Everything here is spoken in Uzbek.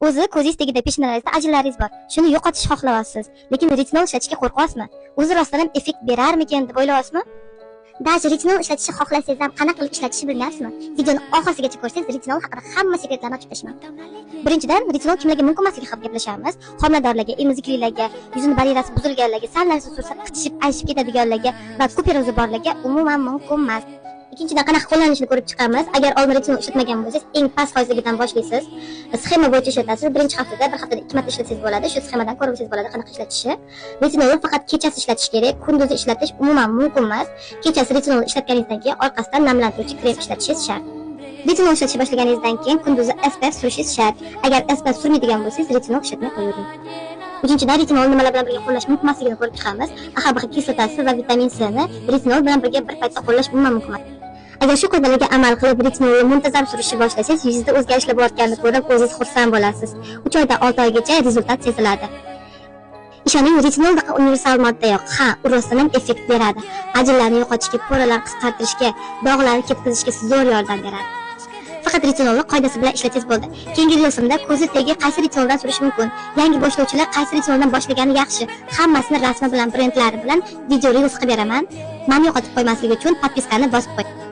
O'zi ko'zingiz tagida peshonangizda ajinlaringiz bor. Shuni yo'qotishni xohlayapsiz, lekin retinol ishlatishga qo'rqyapsizmi? O'zi rostdan ham effekt berarmikan deb o'ylayapsizmi? Даже retinol ishlatishni xohlasangiz ham qanaqa qilib ishlatishni bilmaysizmi? Videoni oxirigacha ko'rsangiz retinol haqida hamma sekretlarni ochib beraman. Birinchidan, retinol kimlarga mumkin emasligi haqida gaplashamiz. Homiladorlarga, emiziklilarga, yuzini barirasi buzilganlarga, sal narsa sursa qichishib, ayishib ketadiganlarga va kuperozi borlarga umuman mumkin emas. Ikkinchidan, qanaqa qo'llanilishini ko'rib chiqamiz. Agar oldin retinol ishlatmagan bo'lsangiz, eng past foizligidan boshlaysiz. Sxema bo'yicha ishlatasiz. Birinchi haftada, bir haftada 2 marta ishlatsangiz bo'ladi. Shu sxemadan ko'rib olsangiz bo'ladi qanaqa ishlatishi. Retinolni faqat kechasi ishlatish kerak. Kunduzi ishlatish umuman mumkin emas. Kechasi retinol ishlatganingizdan keyin orqasidan namlantiruvchi krem ishlatishingiz shart. Retinol ishlatishni boshlaganingizdan keyin kunduzi SPF surishingiz shart. Agar SPF surmaydigan bo'lsangiz, retinol ishlatmay qo'yavering. Uchinchidan, retinol nimalar bilan birga qo'llash mumkin emasligini ko'rib chiqamiz. AHA kislotasi va vitamin C ni retinol bilan birga bir paytda qo'llash umuman mumkin emas. Agar shu qoidalarga amal qilib retinolni muntazam surishni boshlasangiz, yuzingizda o'zgarishlar bo'layotganini ko'rib, o'zingiz xursand bo'lasiz. 3 oydan 6 oygacha rezultat seziladi. Ishoning, retinol universal modda yo'q. Ha, u rostdan ham effekt beradi. Ajinlarni yo'qotishga, poralarni qisqartirishga, dog'larni ketkazishga zo'r yordam beradi. Faqat retinolni qoidasi bilan ishlatsangiz bo'ldi. Keyingi videosimda ko'zi tagi qaysi retinoldan surish mumkin, yangi boshlovchilar qaysi retinoldan boshlagani yaxshi, hammasini rasmi bilan, brendlari bilan video reels qilib beraman. Meni yo'qotib qo'ymasligi uchun podpiskani bosib qo'ying.